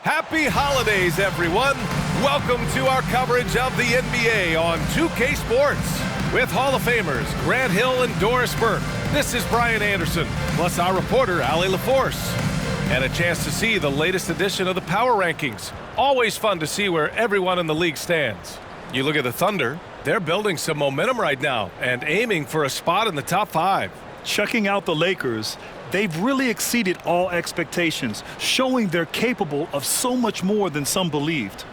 Happy holidays, everyone. Welcome to our coverage of the NBA on 2K Sports. With Hall of Famers Grant Hill and Doris Burke, this is Brian Anderson, plus our reporter, Allie LaForce. And a chance to see the latest edition of the Power Rankings. Always fun to see where everyone in the league stands. You look at the Thunder, they're building some momentum right now and aiming for a spot in the top 5. Checking out the Lakers, they've really exceeded all expectations, showing they're capable of so much more than some believed.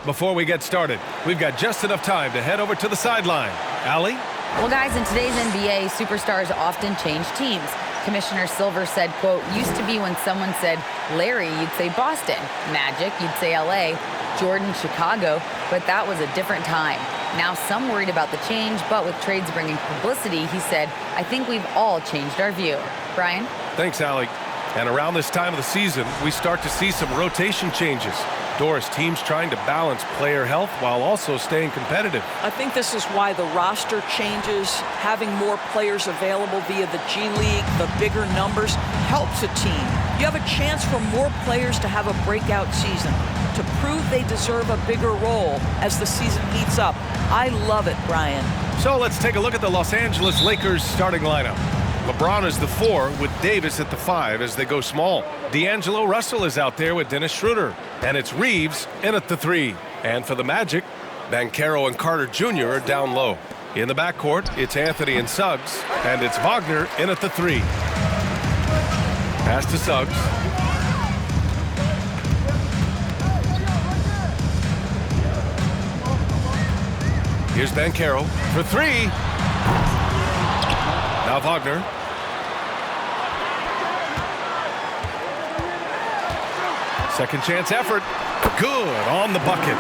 Before we get started, we've got just enough time to head over to the sideline. Allie? Well, guys, in today's NBA, superstars often change teams. Commissioner Silver said, quote, used to be when someone said Larry, you'd say Boston. Magic, you'd say LA. Jordan, Chicago. But that was a different time. Now some worried about the change, but with trades bringing publicity, he said, I think we've all changed our view. Brian? Thanks, Allie. And around this time of the season, we start to see some rotation changes. Doris, teams trying to balance player health while also staying competitive. I think this is why the roster changes, having more players available via the G League, the bigger numbers, helps a team. You have a chance for more players to have a breakout season, to prove they deserve a bigger role as the season heats up. I love it, Brian. So let's take a look at the Los Angeles Lakers starting lineup. LeBron is the 4 with Davis at the 5 as they go small. D'Angelo Russell is out there with Dennis Schroeder. And it's Reeves in at the 3. And for the Magic, Banchero and Carter Jr. are down low. In the backcourt, it's Anthony and Suggs. And it's Wagner in at the 3. Pass to Suggs. Here's Banchero for 3. Now Wagner. Second chance effort. Good on the bucket.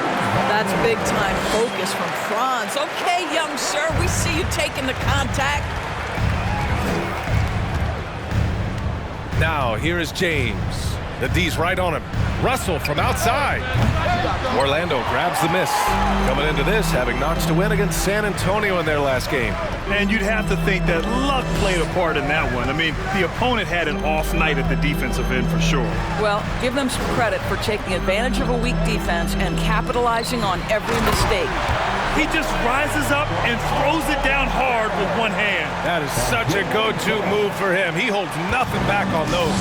That's big time focus from Franz. Okay, young sir, we see you taking the contact. Now here is James. The D's right on him. Russell from outside. Orlando grabs the miss. Coming into this, having notched a win against San Antonio in their last game. And you'd have to think that luck played a part in that one. I mean, the opponent had an off night at the defensive end for sure. Well, give them some credit for taking advantage of a weak defense and capitalizing on every mistake. He just rises up and throws it down hard with one hand. That is such a go-to move for him. He holds nothing back on those.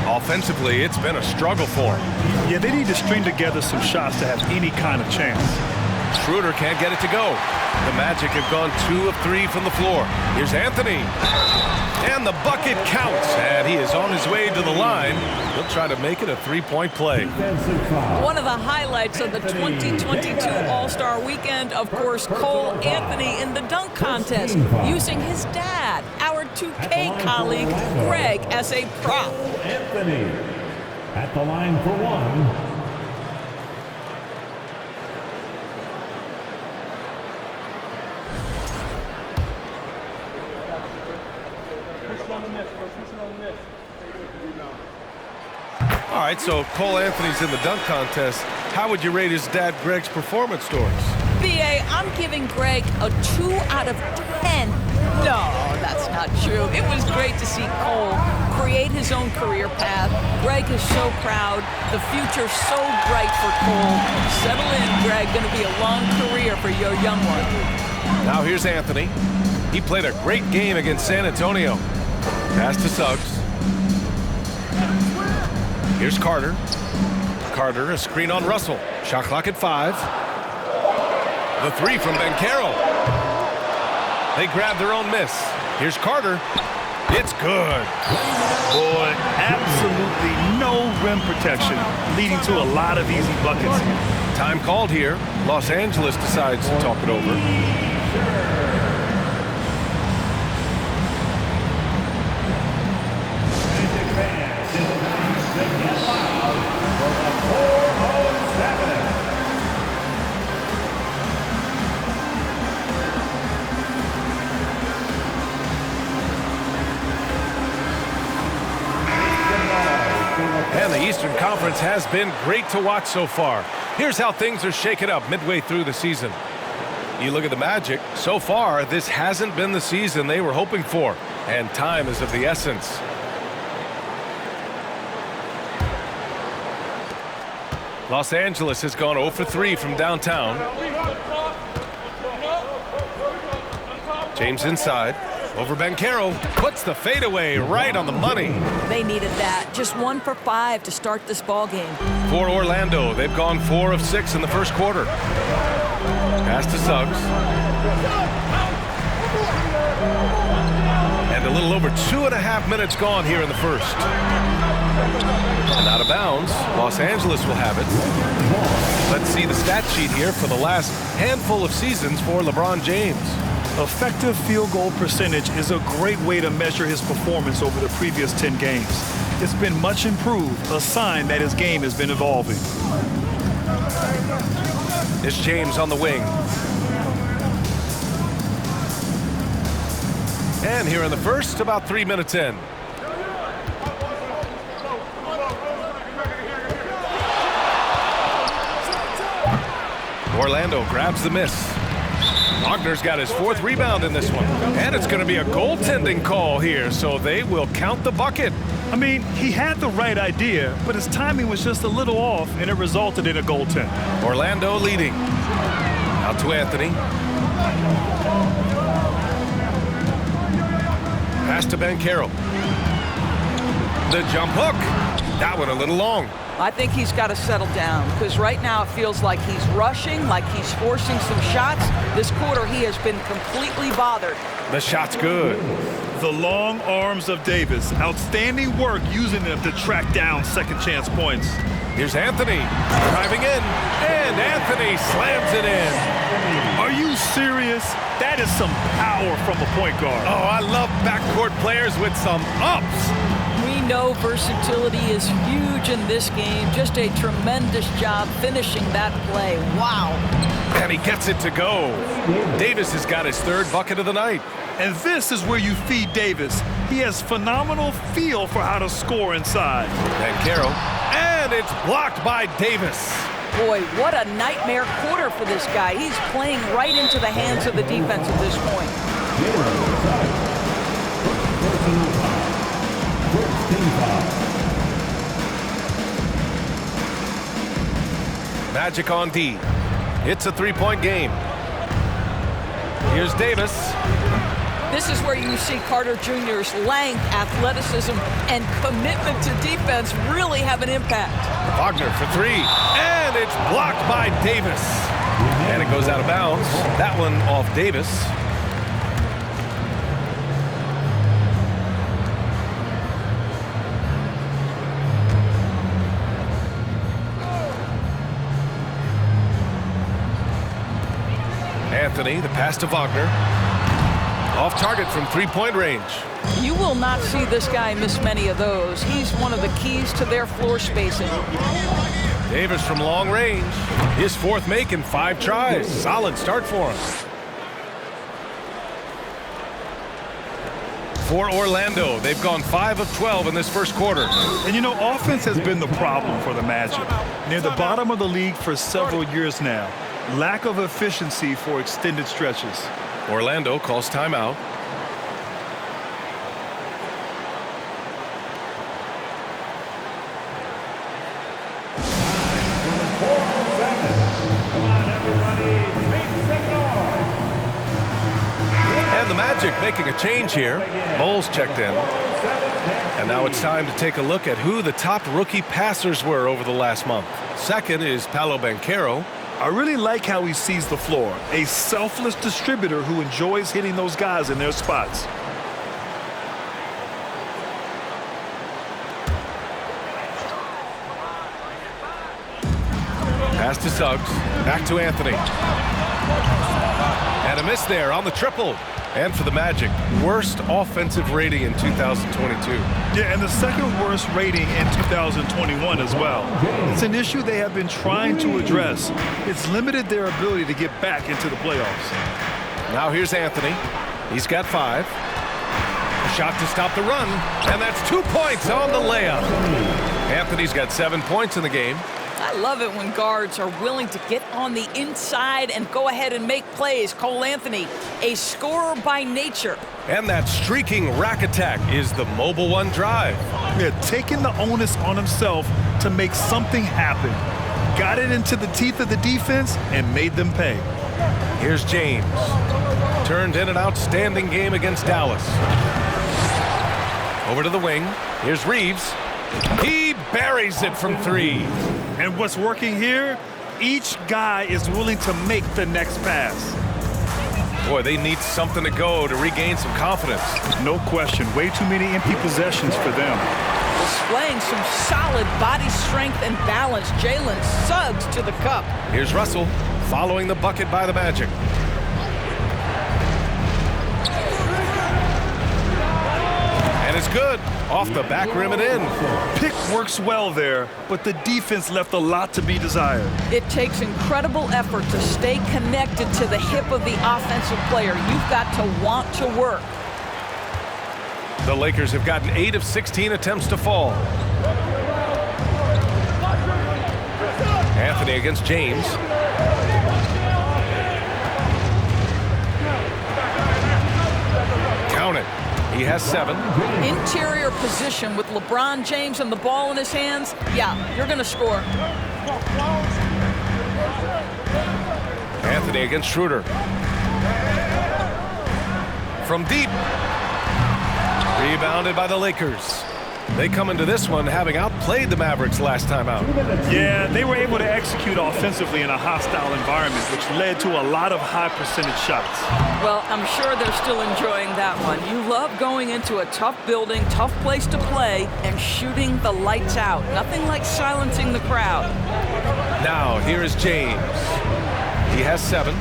Offensively, it's been a struggle for him. Yeah, they need to string together some shots to have any kind of chance. Schroeder can't get it to go. The Magic have gone 2 of 3 from the floor. Here's Anthony. And the bucket counts. And he is on his way to the line. He'll try to make it a 3-point play. One of the highlights of the 2022 All-Star Weekend, of course, Cole Anthony in the dunk contest, using his dad, our 2K colleague, Greg, as a prop. Anthony at the line for 1. All right, so Cole Anthony's in the dunk contest. How would you rate his dad Greg's performance, Doris? BA, I'm giving Greg a 2 out of 10. No, that's not true. It was great to see Cole create his own career path. Greg is so proud. The future's so bright for Cole. Settle in, Greg. Going to be a long career for your young one. Now here's Anthony. He played a great game against San Antonio. Pass to Suggs. Here's Carter. Carter, a screen on Russell. Shot clock at 5. The 3 from Banchero. They grab their own miss. Here's Carter. It's good. Boy, absolutely no rim protection, leading to a lot of easy buckets. Time called here. Los Angeles decides to talk it over. And the Eastern Conference has been great to watch so far. Here's how things are shaken up midway through the season. You look at the Magic, so far this hasn't been the season they were hoping for, and time is of the essence. Los Angeles has gone 0 for 3 from downtown. James inside. Over Banchero. Puts the fadeaway right on the money. They needed that. Just 1 for 5 to start this ball game. For Orlando, they've gone 4 of 6 in the first quarter. Pass to Suggs. And a little over 2.5 minutes gone here in the first. And out of bounds, Los Angeles will have it. Let's see the stat sheet here for the last handful of seasons for LeBron James. Effective field goal percentage is a great way to measure his performance over the previous 10 games. It's been much improved, a sign that his game has been evolving. It's James on the wing. And here in the first, about 3 minutes in. Orlando grabs the miss. Wagner's got his 4th rebound in this one. And it's going to be a goaltending call here, so they will count the bucket. I mean, he had the right idea, but his timing was just a little off, and it resulted in a goaltend. Orlando leading. Out to Anthony. Pass to Banchero. The jump hook. That one a little long. I think he's got to settle down because right now it feels like he's rushing, like he's forcing some shots. This quarter he has been completely bothered. The shot's good. The long arms of Davis. Outstanding work using them to track down second chance points. Here's Anthony driving in, and Anthony slams it in. Are you serious? That is some power from a point guard. Oh, I love backcourt players with some ups. We know versatility is huge in this game. Just a tremendous job finishing that play. Wow. And he gets it to go. Davis has got his 3rd bucket of the night. And this is where you feed Davis. He has phenomenal feel for how to score inside. Banchero, and it's blocked by Davis. Boy, what a nightmare quarter for this guy. He's playing right into the hands of the defense at this point. Magic on D. It's a 3-point game. Here's Davis. This is where you see Carter Jr.'s length, athleticism, and commitment to defense really have an impact. Wagner for 3, and it's blocked by Davis. And it goes out of bounds. That one off Davis. Anthony, the pass to Wagner. Off target from 3-point range. You will not see this guy miss many of those. He's one of the keys to their floor spacing. Davis from long range. His 4th make in 5 tries. Solid start for him. For Orlando, they've gone 5 of 12 in this first quarter. And you know, offense has been the problem for the Magic. Near the bottom of the league for several years now. Lack of efficiency for extended stretches. Orlando calls timeout. And the Magic making a change here. Moles checked in. And now it's time to take a look at who the top rookie passers were over the last month. Second is Paolo Banchero. I really like how he sees the floor. A selfless distributor who enjoys hitting those guys in their spots. Pass to Suggs. Back to Anthony. And a miss there on the triple. And for the Magic, worst offensive rating in 2022. Yeah, and the 2nd worst rating in 2021 as well. It's an issue they have been trying to address. It's limited their ability to get back into the playoffs. Now here's Anthony. He's got 5. A shot to stop the run, and that's 2 points on the layup. Anthony's got 7 points in the game. I love it when guards are willing to get on the inside and go ahead and make plays. Cole Anthony, a scorer by nature. And that streaking rack attack is the Mobile One drive. Yeah, taking the onus on himself to make something happen. got it into the teeth of the defense and made them pay. Here's James. Turned in an outstanding game against Dallas. Over to the wing. Here's Reeves. He buries it from 3. And what's working here? Each guy is willing to make the next pass. Boy, they need something to go to regain some confidence. No question. Way too many empty possessions for them. Displaying some solid body strength and balance. Jalen Suggs to the cup. Here's Russell following the bucket by the Magic. And it's good. Off the back rim and in. Pick works well there, but the defense left a lot to be desired. It takes incredible effort to stay connected to the hip of the offensive player. You've got to want to work. The Lakers have gotten 8 of 16 attempts to fall. Anthony against James. Count it. He has 7. Interior position with LeBron James and the ball in his hands. Yeah, you're going to score. Anthony against Schroeder. From deep. Rebounded by the Lakers. They come into this one having outplayed the Mavericks last time out. Yeah, they were able to execute offensively in a hostile environment, which led to a lot of high percentage shots. Well, I'm sure they're still enjoying that one. You love going into a tough building, tough place to play, and shooting the lights out. Nothing like silencing the crowd. Now, here is James. He has 7.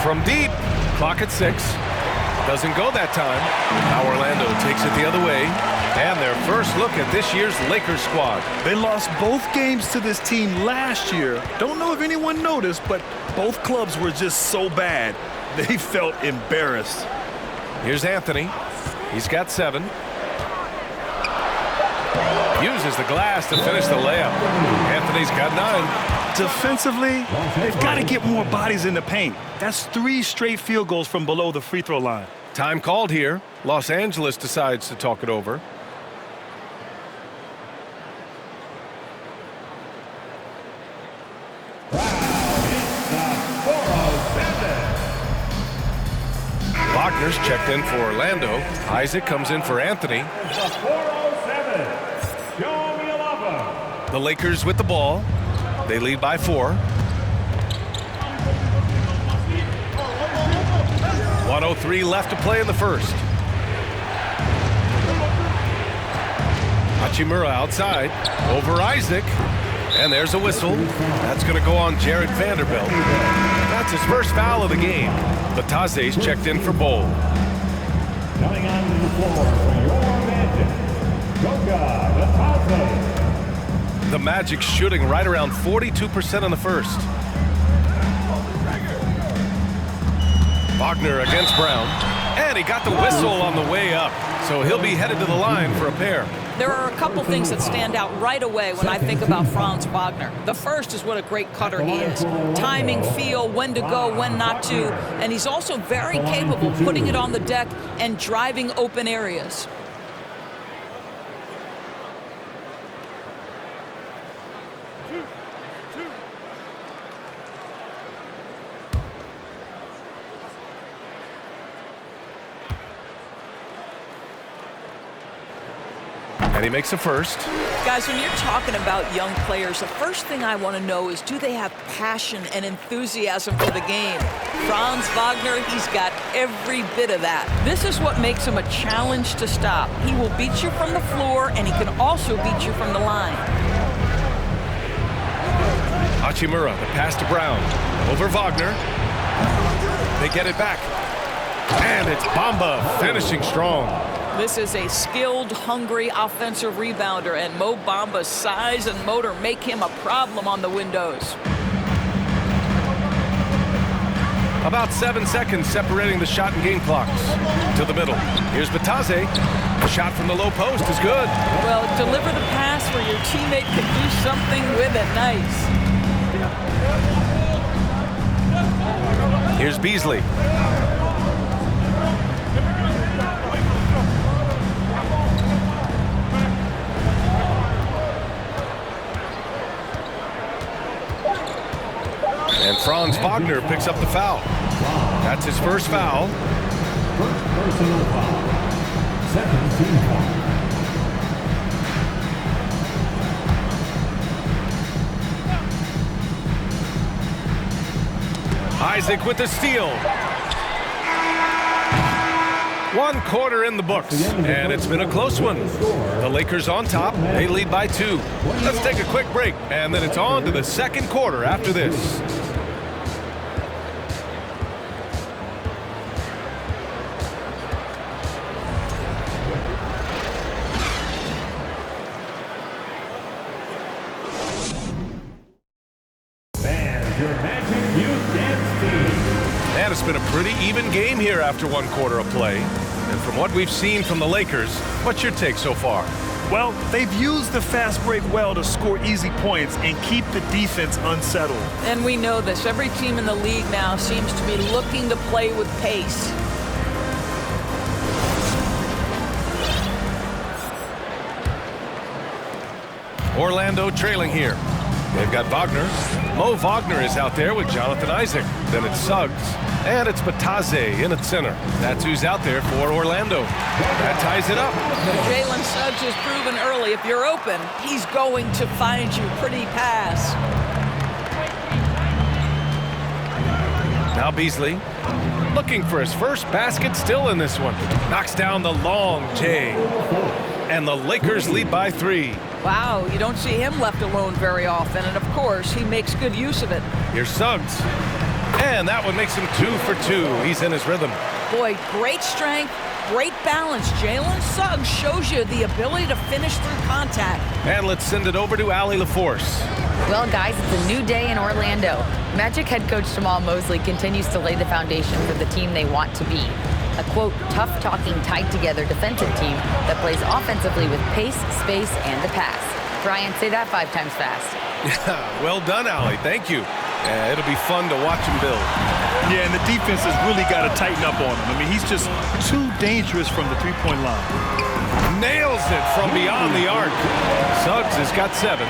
From deep, clock at 6. Doesn't go that time. Now Orlando takes it the other way. And their first look at this year's Lakers squad. They lost both games to this team last year. Don't know if anyone noticed, but both clubs were just so bad. They felt embarrassed. Here's Anthony. He's got 7. Uses the glass to finish the layup. Anthony's got 9. Defensively, they've got to get more bodies in the paint. That's 3 straight field goals from below the free throw line. Time called here. Los Angeles decides to talk it over. Wagner's checked in for Orlando. Isaac comes in for Anthony. The Lakers with the ball. They lead by 4. 1:03 left to play in the first. Hachimura outside. Over Isaac. And there's a whistle. That's going to go on Jared Vanderbilt. That's his first foul of the game. Batase's checked in for Bowl. Coming onto the floor for your Magic, Goga Batase. The Magic shooting right around 42% in the first. Wagner against Brown. And he got the whistle on the way up. So he'll be headed to the line for a pair. There are a couple things that stand out right away when I think about Franz Wagner. The first is what a great cutter he is. Timing, feel, when to go, when not to. And he's also very capable of putting it on the deck and driving open areas. And he makes a first. Guys, when you're talking about young players, the first thing I want to know is, do they have passion and enthusiasm for the game? Franz Wagner, he's got every bit of that. This is what makes him a challenge to stop. He will beat you from the floor, and he can also beat you from the line. Hachimura, the pass to Brown. Over Wagner. They get it back. And it's Bamba finishing strong. This is a skilled, hungry offensive rebounder, and Mo Bamba's size and motor make him a problem on the windows. About 7 seconds separating the shot and game clocks. To the middle. Here's Batase. The shot from the low post is good. Well, deliver the pass where your teammate can do something with it. Nice. Here's Beasley. And Franz Wagner picks up the foul. That's his first foul. First personal foul. Second team foul. Isaac with the steal. 1 quarter in the books, and it's been a close one. The Lakers on top. They lead by 2. Let's take a quick break, and then it's on to the second quarter after this. And it's been a pretty even game here after 1 quarter of play. And from what we've seen from the Lakers, what's your take so far? Well, they've used the fast break well to score easy points and keep the defense unsettled. And we know this. Every team in the league now seems to be looking to play with pace. Orlando trailing here. They've got Wagner. Mo Wagner is out there with Jonathan Isaac. Then it's Suggs. And it's Bataze in at center. That's who's out there for Orlando. That ties it up. Jalen Suggs has proven early, if you're open, he's going to find you. Pretty pass. Now Beasley looking for his first basket still in this one. Knocks down the long J. And the Lakers lead by 3. Wow, you don't see him left alone very often, and of course, he makes good use of it. Here's Suggs. And that one makes him 2 for 2. He's in his rhythm. Boy, great strength, great balance. Jalen Suggs shows you the ability to finish through contact. And let's send it over to Allie LaForce. Well, guys, it's a new day in Orlando. Magic head coach Jamal Mosley continues to lay the foundation for the team they want to be. A, quote, tough-talking, tied-together defensive team that plays offensively with pace, space, and the pass. Brian, say that 5 times fast. Yeah, well done, Allie. Thank you. It'll be fun to watch him build. Yeah, and the defense has really got to tighten up on him. I mean, he's just too dangerous from the three-point line. Nails it from beyond the arc. Suggs has got 7.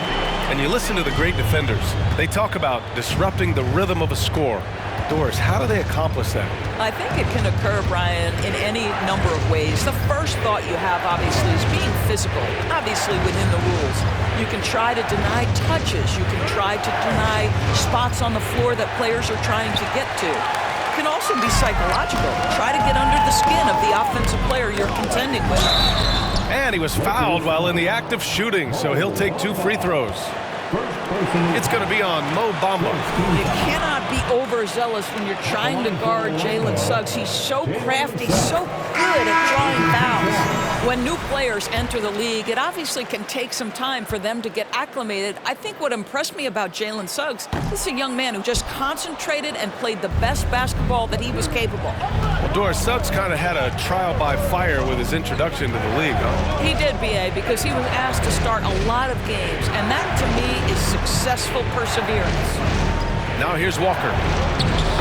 And you listen to the great defenders. They talk about disrupting the rhythm of a score. Doris, how do they accomplish that? I think it can occur, Brian, in any number of ways. The first thought you have, obviously, is being physical, obviously within the rules. You can try to deny touches. You can try to deny spots on the floor that players are trying to get to. It can also be psychological. Try to get under the skin of the offensive player you're contending with. And he was fouled while in the act of shooting, so he'll take 2 free throws. It's going to be on Mo Bamba. You cannot be overzealous when you're trying to guard Jalen Suggs. He's so crafty, so good at drawing fouls. When new players enter the league, it obviously can take some time for them to get acclimated. I think what impressed me about Jalen Suggs, this is a young man who just concentrated and played the best basketball that he was capable. Well, Doris, Suggs kind of had a trial by fire with his introduction to the league, huh? He did, B.A., because he was asked to start a lot of games, and that, to me, is successful perseverance. Now here's Walker.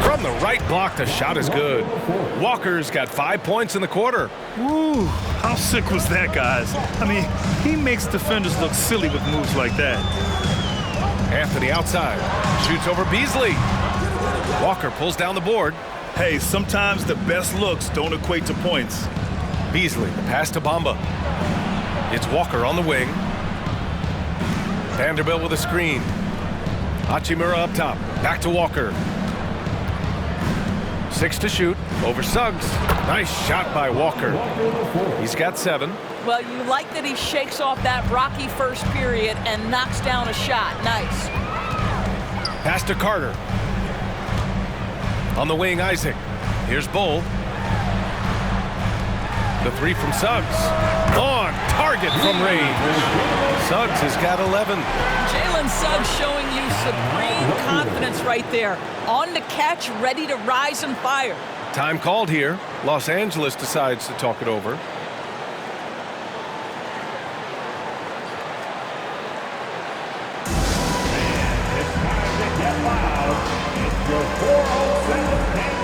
From the right block, the shot is good. Walker's got 5 points in the quarter. Woo, how sick was that, guys? I mean, he makes defenders look silly with moves like that. Anthony outside, shoots over Beasley. Walker pulls down the board. Hey, sometimes the best looks don't equate to points. Beasley, the pass to Bamba. It's Walker on the wing. Vanderbilt with a screen. Hachimura up top, back to Walker. 6 to shoot, over Suggs. Nice shot by Walker. He's got 7. Well, you like that he shakes off that rocky first period and knocks down a shot. Nice. Pass to Carter. On the wing, Isaac. Here's Bull. The 3 from Suggs. On target from range. Suggs has got 11. Jalen Suggs showing you supreme confidence right there. On the catch, ready to rise and fire. Time called here. Los Angeles decides to talk it over. It's time to get loud. It's your 407 Bank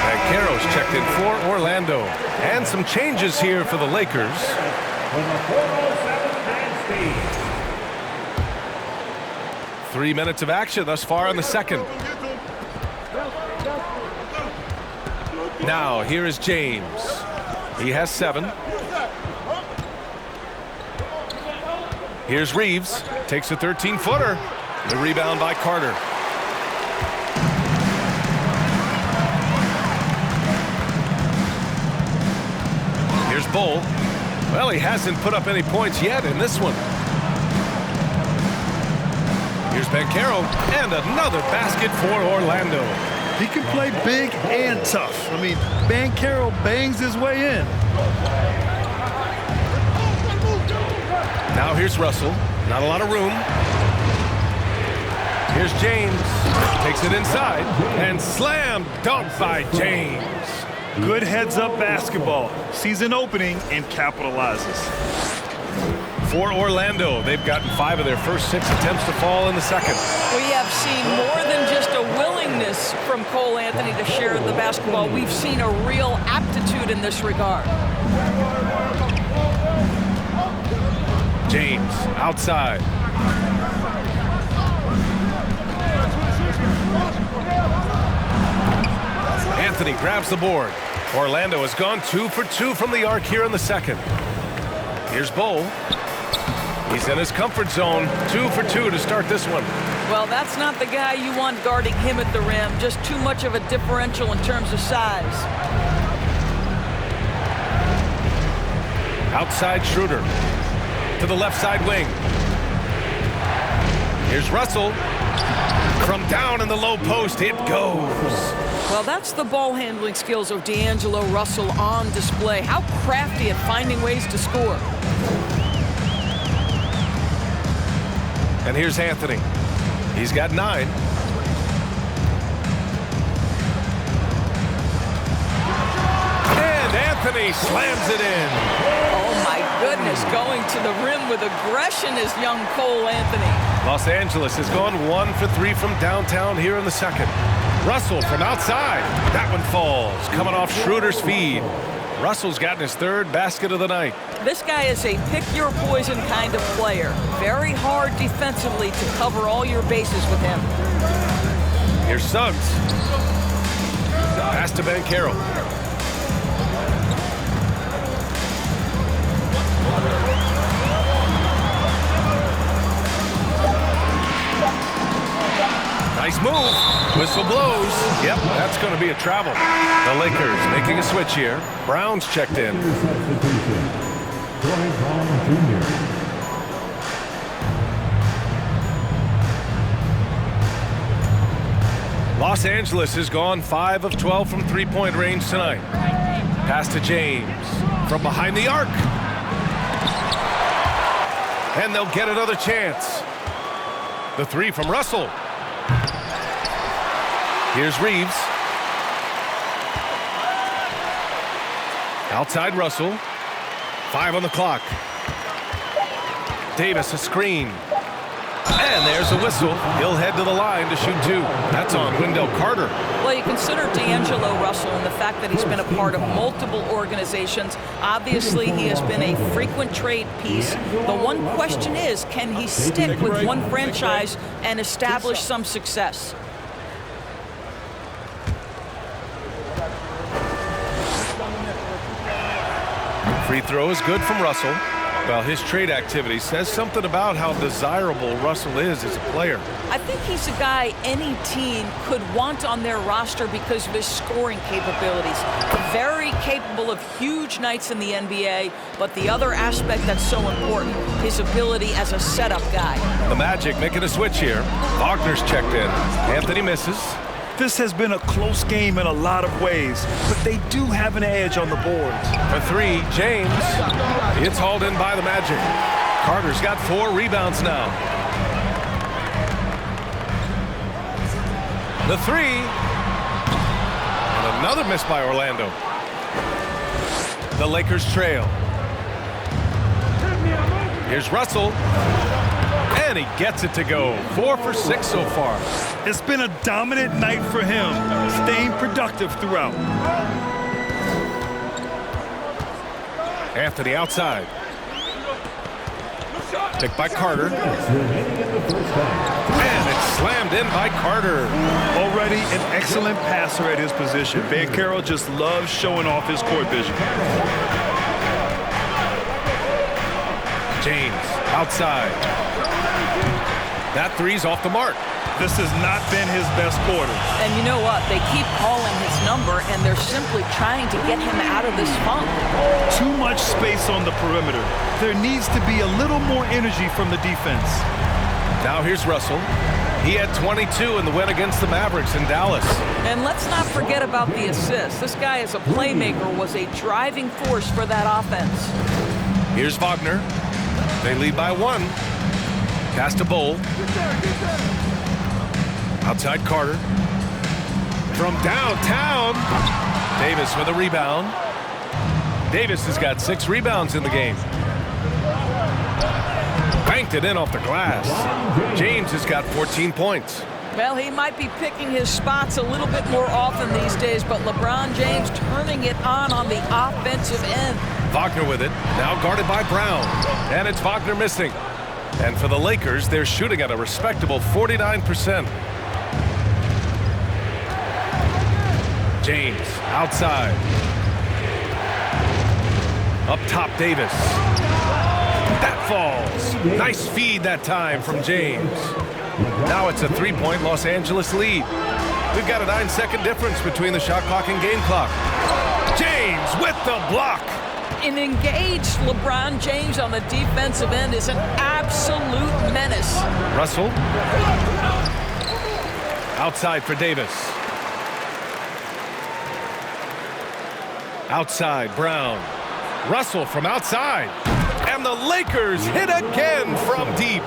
And Caro's checked in for Orlando. And some changes here for the Lakers. With a 4:07 fan speed. 3 minutes of action thus far in the second. Now, here is James. He has 7. Here's Reeves. Takes a 13-footer. The rebound by Carter. Here's Bull. Well, he hasn't put up any points yet in this one. Here's Banchero, and another basket for Orlando. He can play big and tough. I mean, Banchero bangs his way in. Now here's Russell. Not a lot of room. Here's James. Takes it inside, and slam dunk by James. Good heads-up basketball. Sees an opening and capitalizes. For Orlando, they've gotten 5 of their first 6 attempts to fall in the second. We have seen more than just a willingness from Cole Anthony to share the basketball. We've seen a real aptitude in this regard. James outside. Anthony grabs the board. Orlando has gone 2 for 2 from the arc here in the second. Here's Bull. He's in his comfort zone. 2 for 2 to start this one. Well, that's not the guy you want guarding him at the rim. Just too much of a differential in terms of size. Outside Schroeder. To the left side wing. Here's Russell. From down in the low post, it goes. Well, that's the ball handling skills of D'Angelo Russell on display. How crafty at finding ways to score. And here's Anthony. He's got 9. And Anthony slams it in. Oh, my goodness. Going to the rim with aggression is young Cole Anthony. Los Angeles has gone 1 for 3 from downtown here in the second. Russell from outside. That one falls. Coming off Schroeder's feed. Russell's gotten his 3rd basket of the night. This guy is a pick-your-poison kind of player. Very hard defensively to cover all your bases with him. Here's Suggs. Pass to Banchero. Nice move. Whistle blows. Yep, that's going to be a travel. The Lakers making a switch here. Brown's checked in. Substitution. Troy Brown Jr. Los Angeles has gone 5 of 12 from three-point range tonight. Pass to James from behind the arc. And they'll get another chance. The 3 from Russell. Here's Reeves. Outside Russell. 5 on the clock. Davis a screen. And there's a whistle. He'll head to the line to shoot 2. That's on Wendell Carter. Well, you consider D'Angelo Russell and the fact that he's been a part of multiple organizations. Obviously, he has been a frequent trade piece. The one question is, can he stick with one franchise and establish some success? Free throw is good from Russell. Well, his trade activity says something about how desirable Russell is as a player. I think he's a guy any team could want on their roster because of his scoring capabilities. Very capable of huge nights in the NBA, but the other aspect that's so important, his ability as a setup guy. The Magic making a switch here. Wagner's checked in. Anthony misses. This has been a close game in a lot of ways, but they do have an edge on the boards. For 3, James. It's hauled in by the Magic. Carter's got 4 rebounds now. The 3. And another miss by Orlando. The Lakers trail. Here's Russell. And he gets it to go. 4 for 6 so far. It's been a dominant night for him, staying productive throughout. Anthony outside. Picked by Carter. And it's slammed in by Carter. Already an excellent passer at his position. Banchero just loves showing off his court vision. James outside. That three's off the mark. This has not been his best quarter. And you know what? They keep calling his number, and they're simply trying to get him out of this funk. Too much space on the perimeter. There needs to be a little more energy from the defense. Now here's Russell. He had 22 in the win against the Mavericks in Dallas. And let's not forget about the assist. This guy as a playmaker was a driving force for that offense. Here's Wagner. They lead by 1. Pass to Bowl. Outside Carter. From downtown. Davis with a rebound. Davis has got 6 rebounds in the game. Banked it in off the glass. James has got 14 points. Well, he might be picking his spots a little bit more often these days, but LeBron James turning it on the offensive end. Wagner with it. Now guarded by Brown. And it's Wagner missing. And for the Lakers, they're shooting at a respectable 49%. James outside. Up top, Davis. That falls. Nice feed that time from James. Now it's a 3-point Los Angeles lead. We've got a 9-second difference between the shot clock and game clock. James with the block. An engaged LeBron James on the defensive end is an absolute menace. Russell. Outside for Davis. Outside, Brown. Russell from outside. And the Lakers hit again from deep.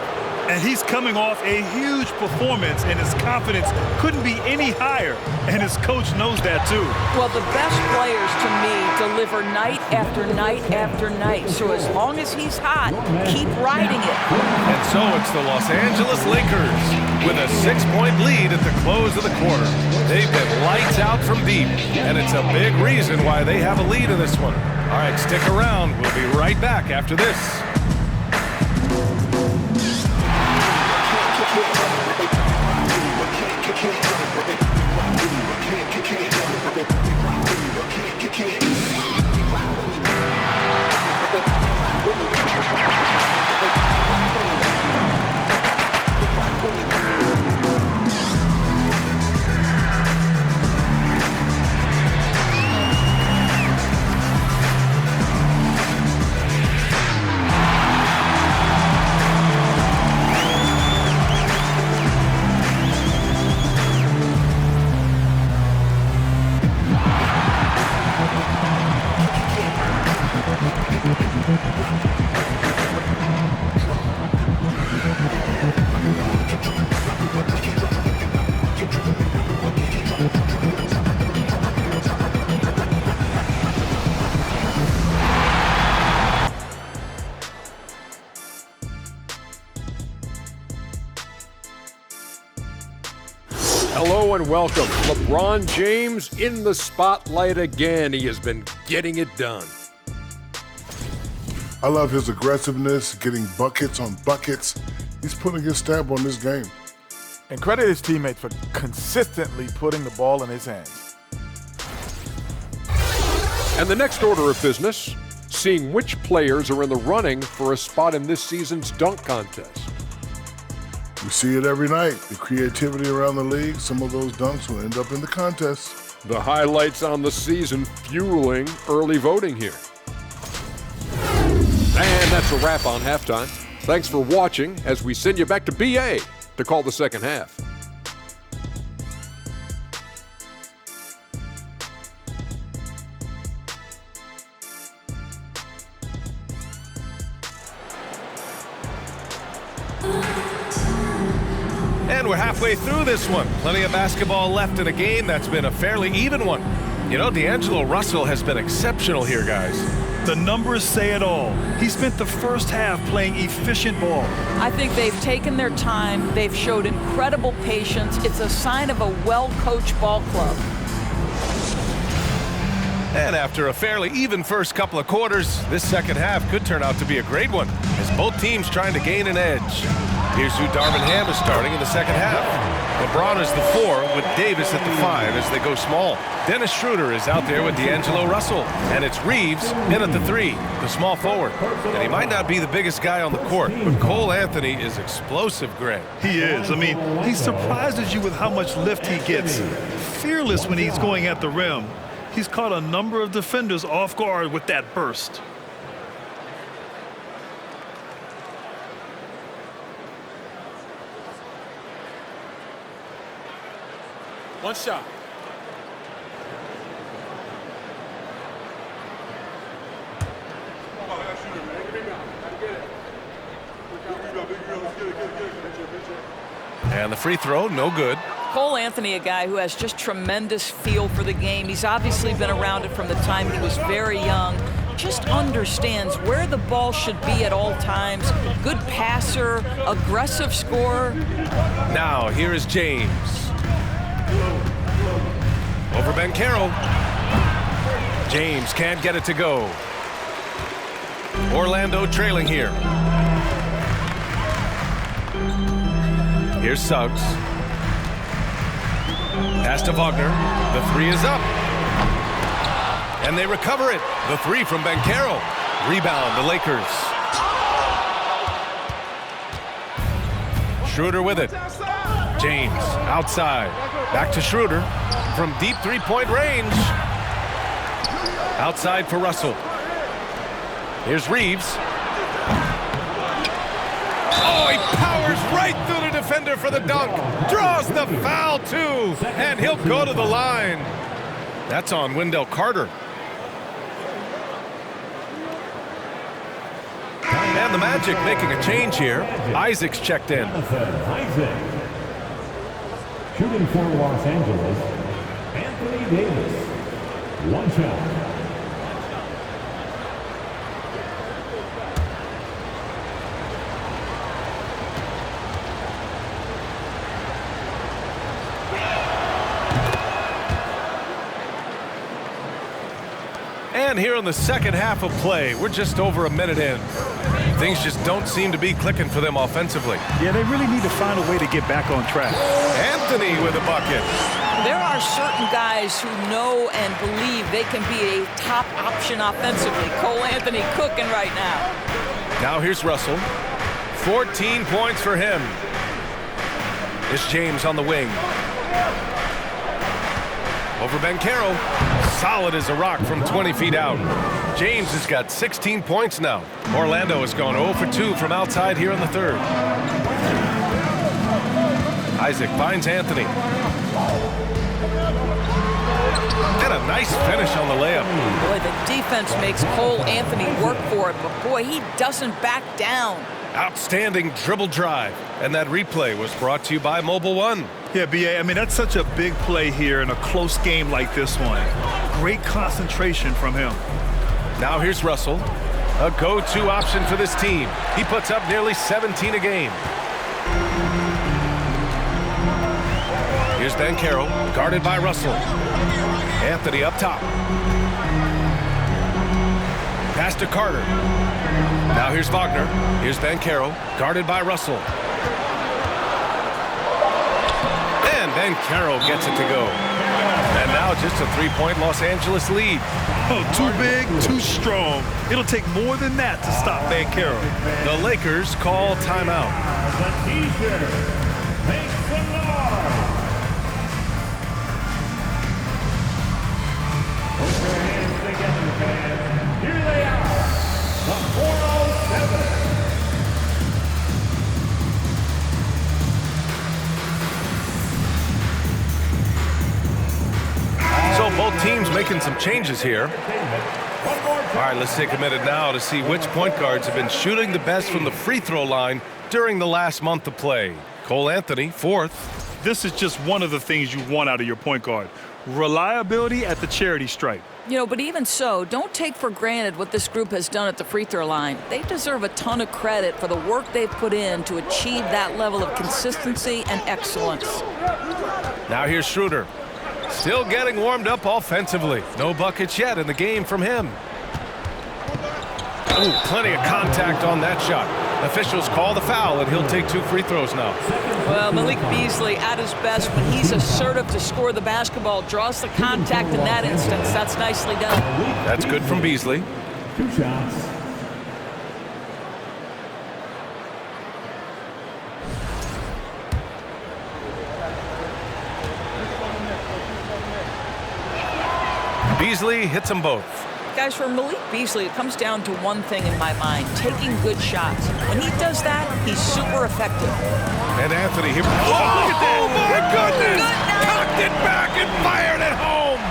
And he's coming off a huge performance, and his confidence couldn't be any higher. And his coach knows that, too. Well, the best players, to me, deliver night after night after night. So as long as he's hot, keep riding it. And so it's the Los Angeles Lakers with a 6-point lead at the close of the quarter. They've been lights out from deep, and it's a big reason why they have a lead in this one. All right, stick around. We'll be right back after this. Hello and welcome. LeBron James in the spotlight again. He has been getting it done. I love his aggressiveness, getting buckets on buckets. He's putting his stamp on this game. And credit his teammates for consistently putting the ball in his hands. And the next order of business, seeing which players are in the running for a spot in this season's dunk contest. We see it every night. The creativity around the league, some of those dunks will end up in the contest. The highlights on the season fueling early voting here. And that's a wrap on halftime. Thanks for watching as we send you back to BA to call the second half. And we're halfway through this one. Plenty of basketball left in a game that's been a fairly even one. You know, D'Angelo Russell has been exceptional here, guys. The numbers say it all. He spent the first half playing efficient ball. I think they've taken their time. They've showed incredible patience. It's a sign of a well-coached ball club. And after a fairly even first couple of quarters, this second half could turn out to be a great one, as both teams trying to gain an edge. Here's who Darvin Ham is starting in the second half. LeBron is the 4 with Davis at the 5 as they go small. Dennis Schroeder is out there with D'Angelo Russell. And it's Reeves in at the 3, the small forward. And he might not be the biggest guy on the court, but Cole Anthony is explosive, Greg. He is. I mean, he surprises you with how much lift he gets. Fearless when he's going at the rim. He's caught a number of defenders off guard with that burst. One shot. And the free throw, no good. Cole Anthony, a guy who has just tremendous feel for the game. He's obviously been around it from the time he was very young. Just understands where the ball should be at all times. Good passer, aggressive scorer. Now, here is James. Over Banchero. James can't get it to go. Orlando trailing here. Here's Suggs. Pass to Wagner. The 3 is up. And they recover it. The 3 from Banchero. Rebound, the Lakers. Schroeder with it. James outside. Back to Schroeder from deep three-point range. Outside for Russell. Here's Reeves. Oh, he powers right through the defender for the dunk. Draws the foul, too. And he'll go to the line. That's on Wendell Carter. And the Magic making a change here. Isaac's checked in. Isaac. Shooting for Los Angeles, Anthony Davis. One shot. And here in the second half of play, we're just over a minute in. Things just don't seem to be clicking for them offensively. Yeah, they really need to find a way to get back on track. Anthony with a bucket. There are certain guys who know and believe they can be a top option offensively. Cole Anthony cooking right now. Now here's Russell. 14 points for him. It's James on the wing. Over Banchero. Solid as a rock from 20 feet out. James has got 16 points now. Orlando has gone 0 for 2 from outside here in the third. Isaac finds Anthony. And a nice finish on the layup. Boy, the defense makes Cole Anthony work for it, but boy, he doesn't back down. Outstanding dribble drive. And that replay was brought to you by Mobile One. Yeah, B.A., I mean, that's such a big play here in a close game like this one. Great concentration from him. Now here's Russell. A go-to option for this team. He puts up nearly 17 a game. Here's Banchero, guarded by Russell. Anthony up top. Pass to Carter. Now here's Wagner. Here's Banchero, guarded by Russell. And Banchero gets it to go. And now just a three-point Los Angeles lead. Oh, too big, too strong. It'll take more than that to stop Banchero. The Lakers call timeout. The T-shirt makes some noise. Put your hands together, fans. Here they are, the 407. So both teams making some changes here. All right, let's take a minute now to see which point guards have been shooting the best from the free throw line during the last month of play. Cole Anthony, 4th. This is just one of the things you want out of your point guard. Reliability at the charity stripe. You know, but even so, don't take for granted what this group has done at the free throw line. They deserve a ton of credit for the work they've put in to achieve that level of consistency and excellence. Now here's Schroeder. Still getting warmed up offensively. No buckets yet in the game from him. Oh, plenty of contact on that shot. Officials call the foul, and he'll take 2 free throws now. Well, Malik Beasley at his best when he's assertive to score the basketball, draws the contact in that instance. That's nicely done. That's good from Beasley. 2 shots. Beasley hits them both. Guys, for Malik Beasley, it comes down to one thing in my mind, taking good shots. When he does that, he's super effective. And Anthony here. Oh, look at that. Oh, my goodness. Cocked it back and fired it home.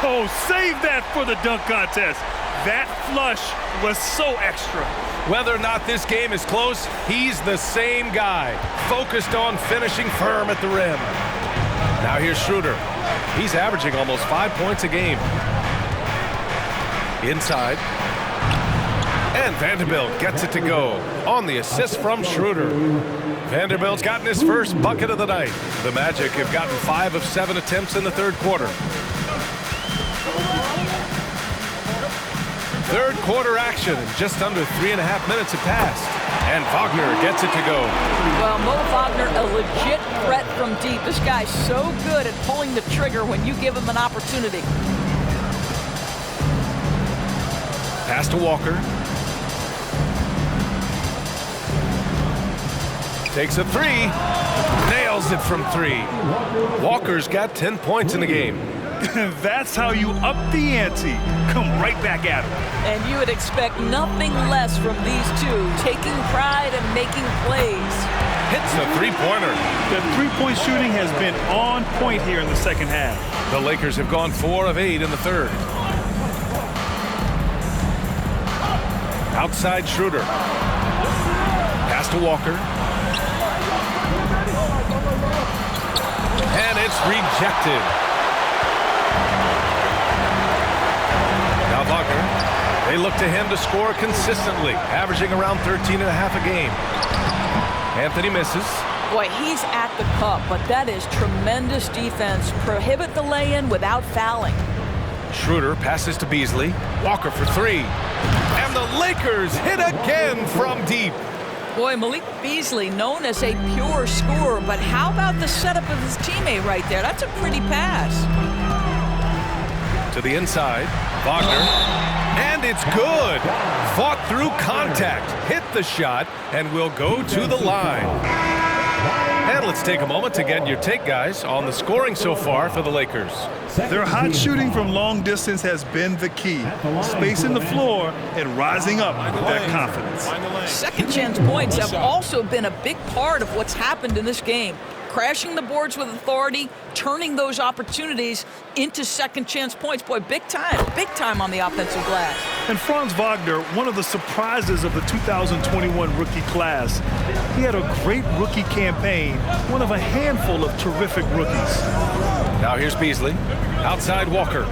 Oh, save that for the dunk contest. That flush was so extra. Whether or not this game is close, he's the same guy, focused on finishing firm at the rim. Now here's Schroeder. He's averaging almost 5 points a game. Inside. And Vanderbilt gets it to go on the assist from Schroeder. Vanderbilt's gotten his first bucket of the night. The Magic have gotten 5 of 7 attempts in the third quarter. Third quarter action, just under 3.5 minutes have passed. And Wagner gets it to go. Well, Mo Wagner, a legit threat from deep. This guy's so good at pulling the trigger when you give him an opportunity. Pass to Walker. Takes a 3. Nails it from 3. Walker's got 10 points in the game. That's how you up the ante. Come right back at him. And you would expect nothing less from these two, taking pride and making plays. Hits the three-pointer. The three-point shooting has been on point here in the second half. The Lakers have gone 4 of 8 in the third. Outside Schroeder. Pass to Walker. And it's rejected. Now Wagner, they look to him to score consistently, averaging around 13.5 a game. Anthony misses. Boy, he's at the cup, but that is tremendous defense. Prohibit the lay-in without fouling. Schroeder passes to Beasley. Walker for 3. And the Lakers hit again from deep. Boy, Malik Beasley, known as a pure scorer, but how about the setup of his teammate right there? That's a pretty pass. To the inside, Wagner. And it's good. Fought through contact, hit the shot, and will go to the line. And let's take a moment to get your take, guys, on the scoring so far for the Lakers. Their hot shooting from long distance has been the key. Spacing the floor and rising up with that confidence. Second chance points have also been a big part of what's happened in this game. Crashing the boards with authority, turning those opportunities into second chance points. Boy, big time on the offensive glass. And Franz Wagner, one of the surprises of the 2021 rookie class. He had a great rookie campaign, one of a handful of terrific rookies. Now here's Beasley. Outside Walker.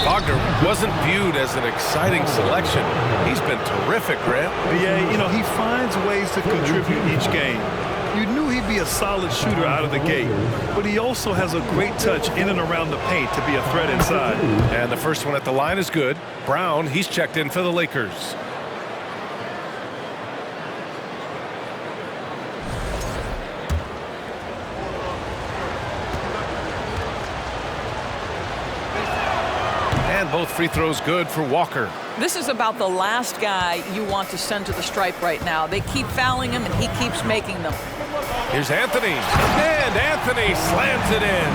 Wagner wasn't viewed as an exciting selection. He's been terrific, Grant. Yeah, you know, he finds ways to contribute each game. You knew he'd be a solid shooter out of the gate, but he also has a great touch in and around the paint to be a threat inside. And the first one at the line is good. Brown, he's checked in for the Lakers. And both free throws good for Walker. This is about the last guy you want to send to the stripe right now. They keep fouling him, and he keeps making them. Here's Anthony. And Anthony slams it in.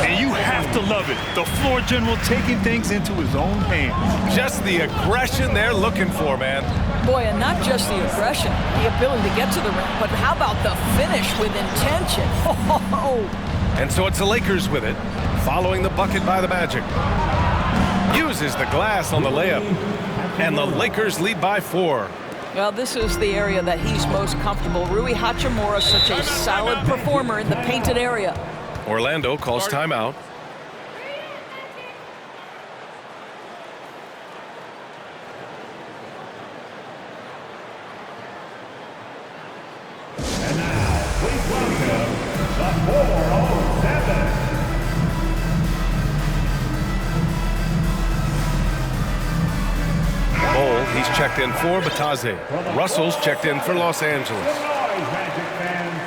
And you have to love it. The floor general taking things into his own hands. Just the aggression they're looking for, man. Boy, and not just the aggression, the ability to get to the rim, but how about the finish with intention? And so it's the Lakers with it, following the bucket by the Magic. Uses the glass on the layup. And the Lakers lead by 4. Well, this is the area that he's most comfortable. Rui Hachimura, such a solid performer in the painted area. Orlando calls timeout. Please welcome the 407. Bowl, he's checked in for Batase. Russell's checked in for Los Angeles. Magic fans.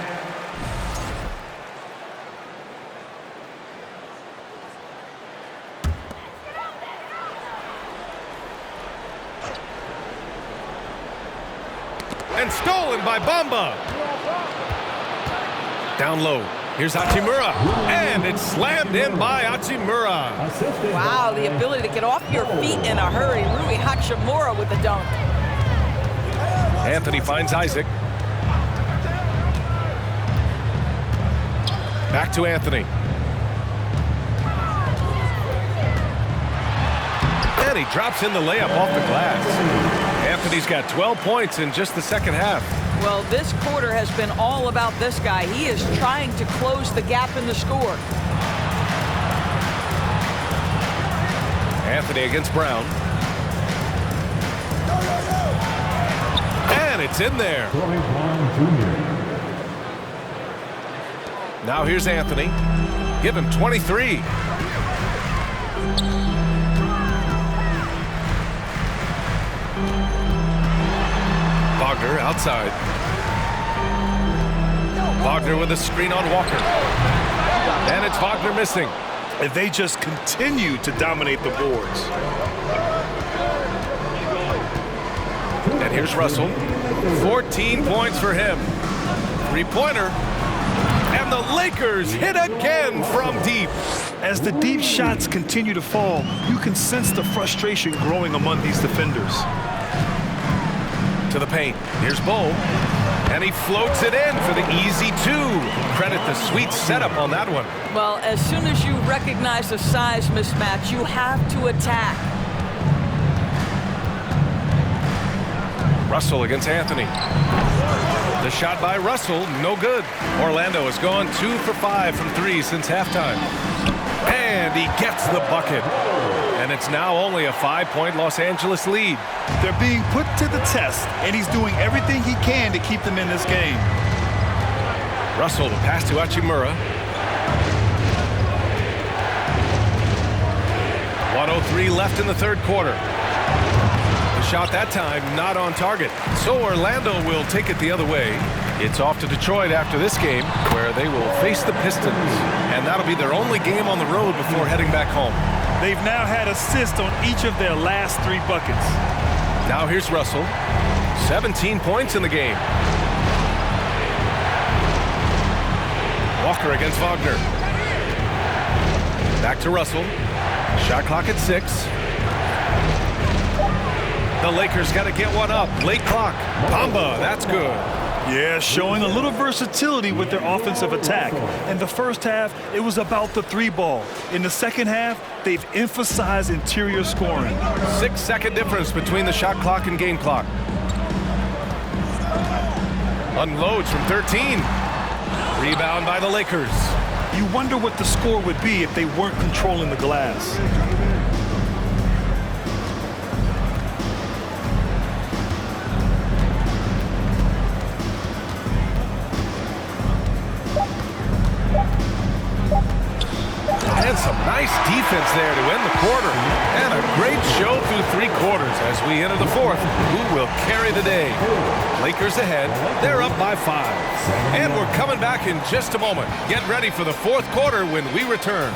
And stolen by Bamba. Down low. Here's Hachimura. And it's slammed in by Hachimura. Wow, the ability to get off your feet in a hurry. Rui Hachimura with the dunk. Anthony finds Isaac. Back to Anthony. And he drops in the layup off the glass. Anthony's got 12 points in just the second half. Well, this quarter has been all about this guy. He is trying to close the gap in the score. Anthony against Brown. And it's in there. Now here's Anthony. Give him 23. Wagner outside. Wagner with a screen on Walker. And it's Wagner missing. If they just continue to dominate the boards. And here's Russell. 14 points for him. Three-pointer. And the Lakers hit again from deep. As the deep shots continue to fall, you can sense the frustration growing among these defenders. To the paint. Here's Bowl. And he floats it in for the easy two. Credit the sweet setup on that one. Well, as soon as you recognize the size mismatch, you have to attack. Russell against Anthony. The shot by Russell, no good. Orlando has gone 2 for 5 from 3 since halftime. And he gets the bucket. And it's now only a 5-point Los Angeles lead. They're being put to the test, and he's doing everything he can to keep them in this game. Russell to pass to Hachimura. 1:03 left in the third quarter. The shot that time not on target. So Orlando will take it the other way. It's off to Detroit after this game, where they will face the Pistons. And that'll be their only game on the road before heading back home. They've now had assists on each of their last 3 buckets. Now here's Russell. 17 points in the game. Walker against Wagner. Back to Russell. Shot clock at 6. The Lakers got to get one up. Late clock. Bamba, that's good. Yeah, showing a little versatility with their offensive attack. In the first half, it was about the 3-ball. In the second half, they've emphasized interior scoring. 6-second difference between the shot clock and game clock. Unloads from 13. Rebound by the Lakers. You wonder what the score would be if they weren't controlling the glass. And some nice defense there to end the quarter. And a great show through 3 quarters as we enter the fourth. Who will carry the day? Lakers ahead. They're up by 5. And we're coming back in just a moment. Get ready for the fourth quarter when we return.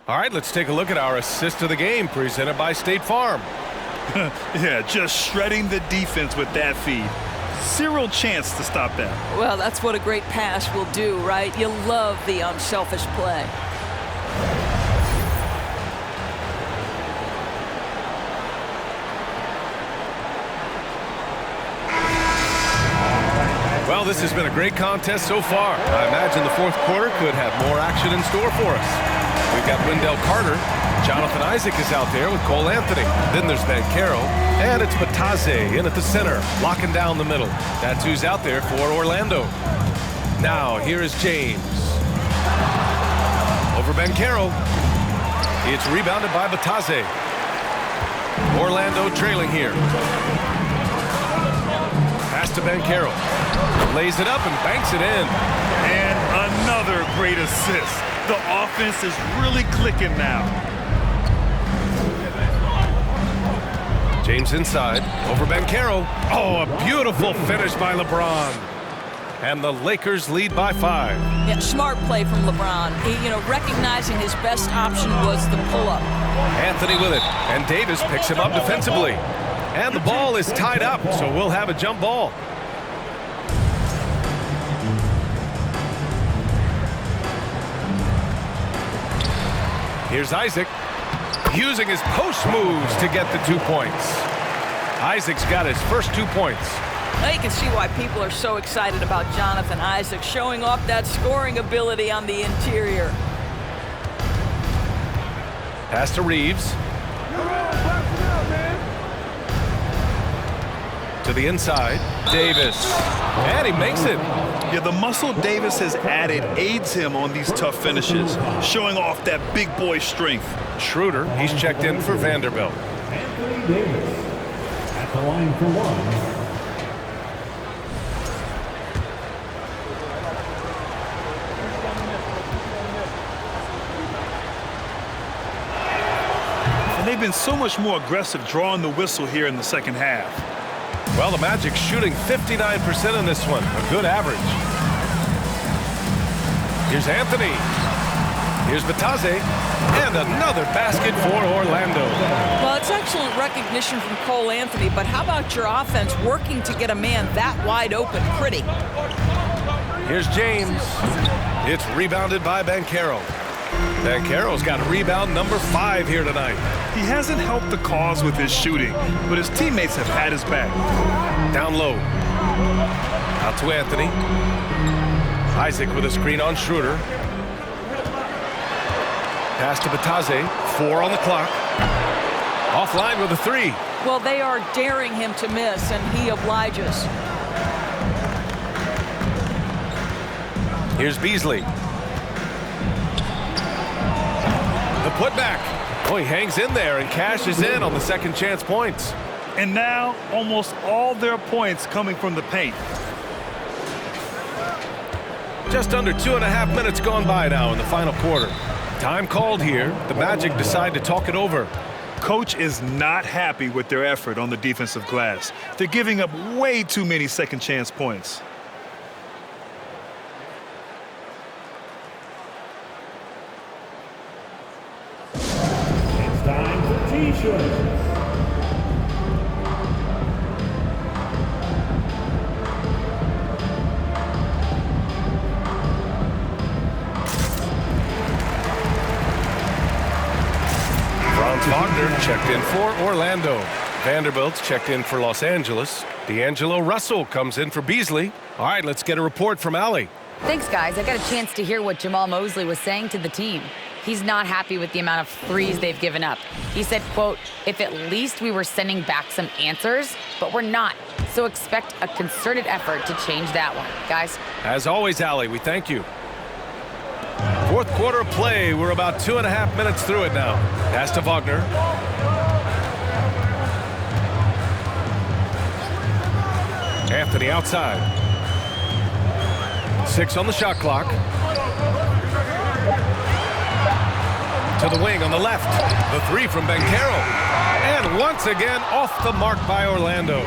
All right, let's take a look at our assist of the game presented by State Farm. Yeah, just shredding the defense with that feed. Zero chance to stop that. Well, that's what a great pass will do, right? You love the unselfish play. Well, this has been a great contest so far. I imagine the fourth quarter could have more action in store for us. We've got Wendell Carter. Jonathan Isaac is out there with Cole Anthony. Then there's Banchero. And it's Batase in at the center, locking down the middle. That's who's out there for Orlando. Now, here is James. Over Banchero. It's rebounded by Batase. Orlando trailing here. Pass to Banchero. Lays it up and banks it in. And another great assist. The offense is really clicking now. James inside, over Banchero. Oh, a beautiful finish by LeBron. And the Lakers lead by 5. Yeah, smart play from LeBron. Recognizing his best option was the pull-up. Anthony with it, and Davis picks him up defensively. And the ball is tied up, so we'll have a jump ball. Here's Isaac, using his post moves to get the 2 points. Isaac's got his first 2 points. Now you can see why people are so excited about Jonathan Isaac showing off that scoring ability on the interior. Pass to Reeves. To the inside, Davis. And he makes it. Yeah, the muscle Davis has added aids him on these tough finishes, showing off that big boy strength. Schroeder, he's checked in for Vanderbilt. Anthony Davis at the line for 1. And they've been so much more aggressive drawing the whistle here in the second half. Well, the Magic shooting 59% in this one, a good average. Here's Anthony. Here's Batase, and another basket for Orlando. Well, it's excellent recognition from Cole Anthony, but how about your offense working to get a man that wide open pretty? Here's James. It's rebounded by Banchero. Banchero's got rebound number 5 here tonight. He hasn't helped the cause with his shooting, but his teammates have had his back. Down low. Out to Anthony. Isaac with a screen on Schroeder. Pass to Batase. 4 on the clock. Offline with a 3. Well, they are daring him to miss, and he obliges. Here's Beasley. The putback. Oh, he hangs in there and cashes in on the second chance points. And now, almost all their points coming from the paint. Just under 2.5 minutes gone by now in the final quarter. Time called here. The Magic decide to talk it over. Coach is not happy with their effort on the defensive glass. They're giving up way too many second chance points. It's time for T-shirts. Wagner checked in for Orlando. Vanderbilt's checked in for Los Angeles. D'Angelo Russell comes in for Beasley. All right, let's get a report from Allie. Thanks, guys. I got a chance to hear what Jamal Mosley was saying to the team. He's not happy with the amount of threes they've given up. He said, quote, "If at least we were sending back some answers, but we're not. So expect a concerted effort to change that one." Guys. As always, Allie, we thank you. Fourth quarter of play. We're about 2.5 minutes through it now. Pass to Wagner. Anthony outside. 6 on the shot clock. To the wing on the left. The 3 from Banchero. And once again off the mark by Orlando.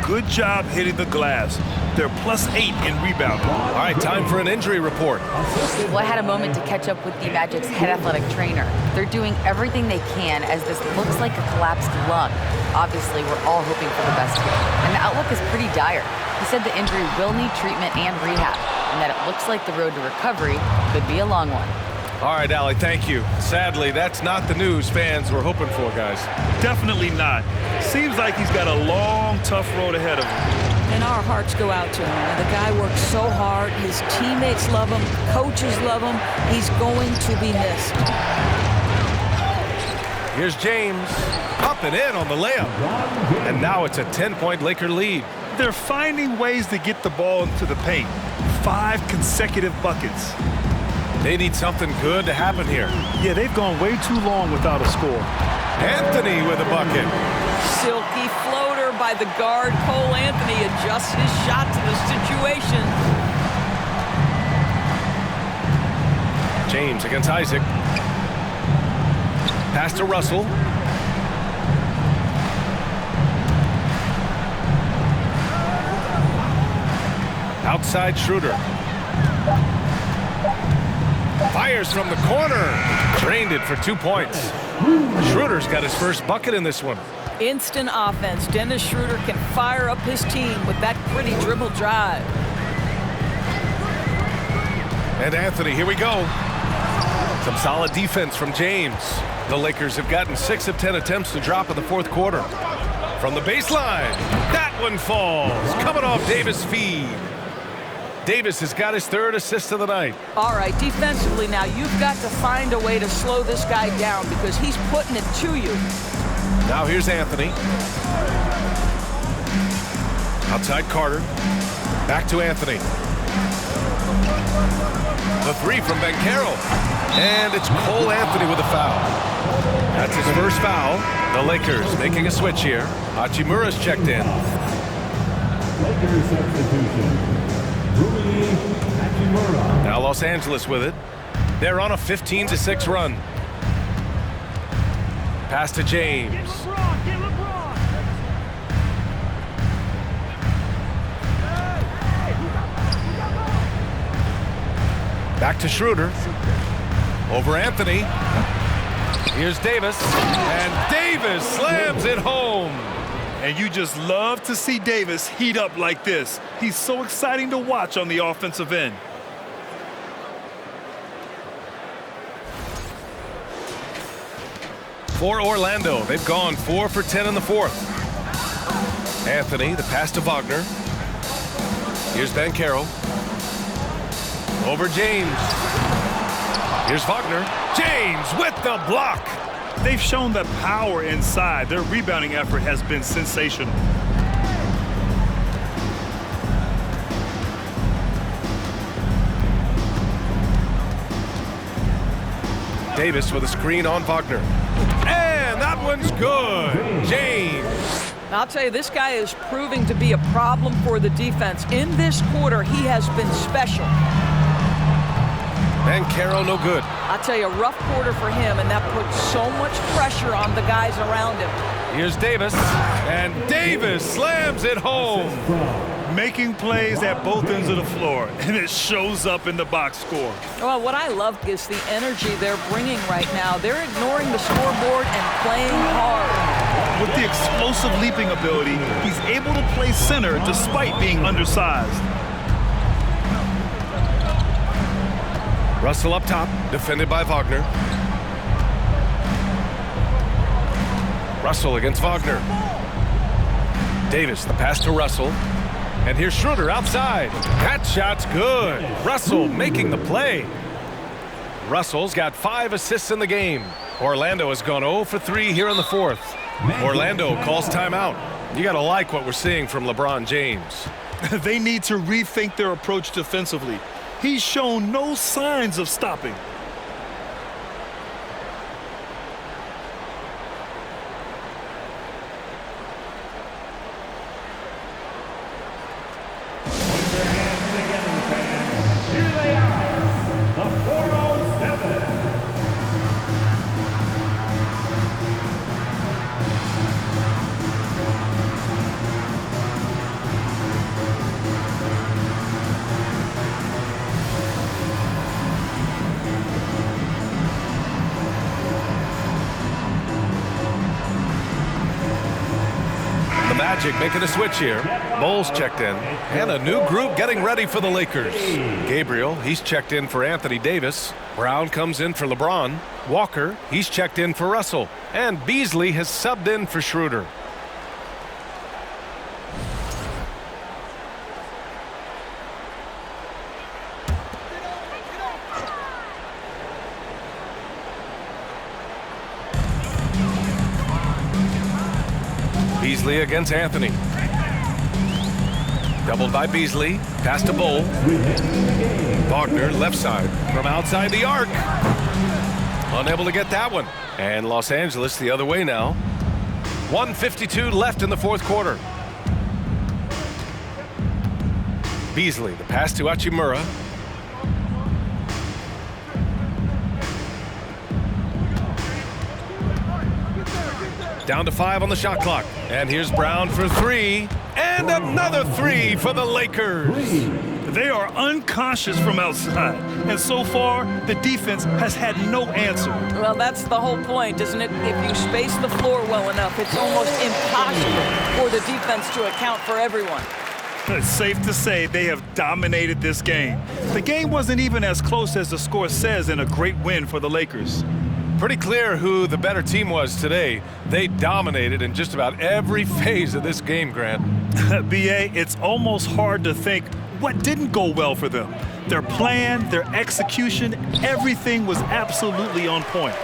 Good job hitting the glass. They're +8 in rebounding. All right, time for an injury report. Well, I had a moment to catch up with the Magic's head athletic trainer. They're doing everything they can as this looks like a collapsed lung. Obviously, we're all hoping for the best here. And the outlook is pretty dire. He said the injury will need treatment and rehab, and that it looks like the road to recovery could be a long one. All right, Allie, thank you. Sadly, that's not the news fans were hoping for, guys. Definitely not. Seems like he's got a long, tough road ahead of him. And our hearts go out to him. The guy works so hard. His teammates love him. Coaches love him. He's going to be missed. Here's James. Up and in on the layup. And now it's a 10-point Laker lead. They're finding ways to get the ball into the paint. 5 consecutive buckets. They need something good to happen here. Yeah, they've gone way too long without a score. Anthony with a bucket. Silky floater by the guard. Cole Anthony adjusts his shot to the situation. James against Isaac. Pass to Russell. Outside Schroeder. Fires from the corner. Drained it for 2 points. Schroeder's got his first bucket in this one. Instant offense. Dennis Schroeder can fire up his team with that pretty dribble drive. And Anthony, here we go. Some solid defense from James. The Lakers have gotten 6 of 10 attempts to drop in the fourth quarter. From the baseline, that one falls. Coming off Davis' feed. Davis has got his 3rd assist of the night. All right, defensively now, you've got to find a way to slow this guy down because he's putting it to you. Now here's Anthony. Outside Carter. Back to Anthony. The 3 from Banchero. And it's Cole Anthony with a foul. That's his first foul. The Lakers making a switch here. Hachimura's checked in. Lakers substitution. Now Los Angeles with it. They're on a 15-6 run. Pass to James. Back to Schroeder. Over Anthony. Here's Davis. And Davis slams it home. And you just love to see Davis heat up like this. He's so exciting to watch on the offensive end. For Orlando, they've gone 4 for 10 in the fourth. Anthony, the pass to Wagner. Here's Banchero. Over James. Here's Wagner. James with the block. They've shown the power inside. Their rebounding effort has been sensational. Davis with a screen on Wagner. And that one's good. James. I'll tell you, this guy is proving to be a problem for the defense. In this quarter, he has been special. Banchero no good. I'll tell you, a rough quarter for him, and that puts so much pressure on the guys around him. Here's Davis. And Davis slams it home. Making plays at both ends of the floor, and it shows up in the box score. Well, what I love is the energy they're bringing right now. They're ignoring the scoreboard and playing hard. With the explosive leaping ability, he's able to play center despite being undersized. Russell up top, defended by Wagner. Russell against Wagner. Davis, the pass to Russell. And here's Schroeder outside. That shot's good. Russell making the play. Russell's got 5 assists in the game. Orlando has gone 0 for 3 here in the fourth. Orlando calls timeout. You got to like what we're seeing from LeBron James. They need to rethink their approach defensively. He's shown no signs of stopping. Magic making a switch here. Bowles checked in. And a new group getting ready for the Lakers. Gabriel, he's checked in for Anthony Davis. Brown comes in for LeBron. Walker, he's checked in for Russell. And Beasley has subbed in for Schroeder. Beasley against Anthony. Doubled by Beasley. Pass to Bowl. Wagner left side from outside the arc. Unable to get that one. And Los Angeles the other way now. 1:52 left in the fourth quarter. Beasley, the pass to Hachimura. Down to 5 on the shot clock. And here's Brown for 3. And another 3 for the Lakers. They are unconscious from outside. And so far, the defense has had no answer. Well, that's the whole point, isn't it? If you space the floor well enough, it's almost impossible for the defense to account for everyone. It's safe to say they have dominated this game. The game wasn't even as close as the score says in a great win for the Lakers. Pretty clear who the better team was today. They dominated in just about every phase of this game, Grant. B.A., it's almost hard to think what didn't go well for them. Their plan, their execution, everything was absolutely on point.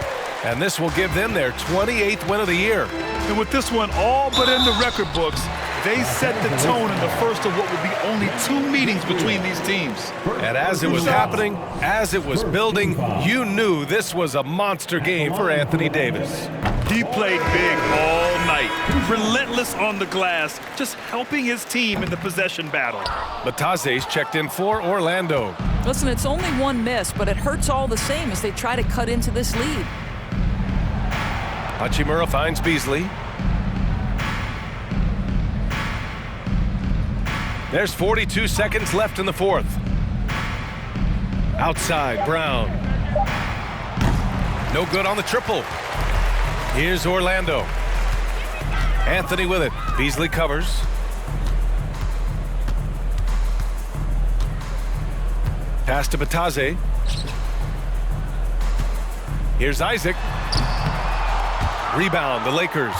And this will give them their 28th win of the year. And with this one all but in the record books, they set the tone in the first of what would be only 2 meetings between these teams. And as it was happening, as it was building, you knew this was a monster game for Anthony Davis. He played big all night, relentless on the glass, just helping his team in the possession battle. Bataze's checked in for Orlando. Listen, it's only 1 miss, but it hurts all the same as they try to cut into this lead. Hachimura finds Beasley. There's 42 seconds left in the fourth. Outside, Brown. No good on the triple. Here's Orlando. Anthony with it. Beasley covers. Pass to Bataze. Here's Isaac. Rebound, the Lakers.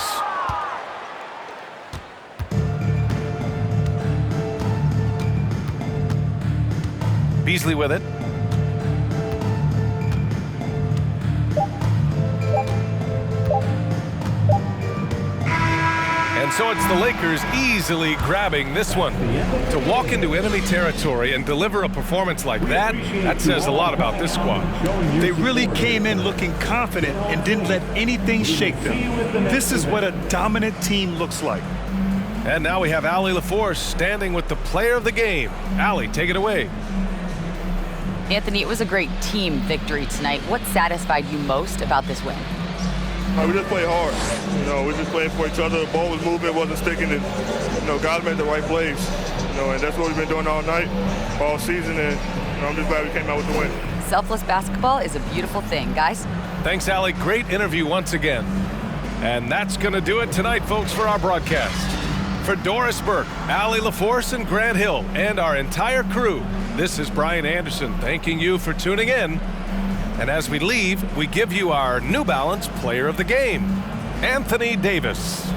Beasley with it. And so it's the Lakers easily grabbing this one. To walk into enemy territory and deliver a performance like that, that says a lot about this squad. They really came in looking confident and didn't let anything shake them. This is what a dominant team looks like. And now we have Allie LaForce standing with the player of the game. Allie, take it away. Anthony, it was a great team victory tonight. What satisfied you most about this win? We just played hard. We just played for each other. The ball was moving, wasn't sticking, and guys made the right plays. And that's what we've been doing all night, all season, and I'm just glad we came out with the win. Selfless basketball is a beautiful thing, guys. Thanks, Allie. Great interview once again. And that's going to do it tonight, folks, for our broadcast. For Doris Burke, Allie LaForce, and Grant Hill, and our entire crew, this is Brian Anderson thanking you for tuning in. And as we leave, we give you our New Balance Player of the Game, Anthony Davis.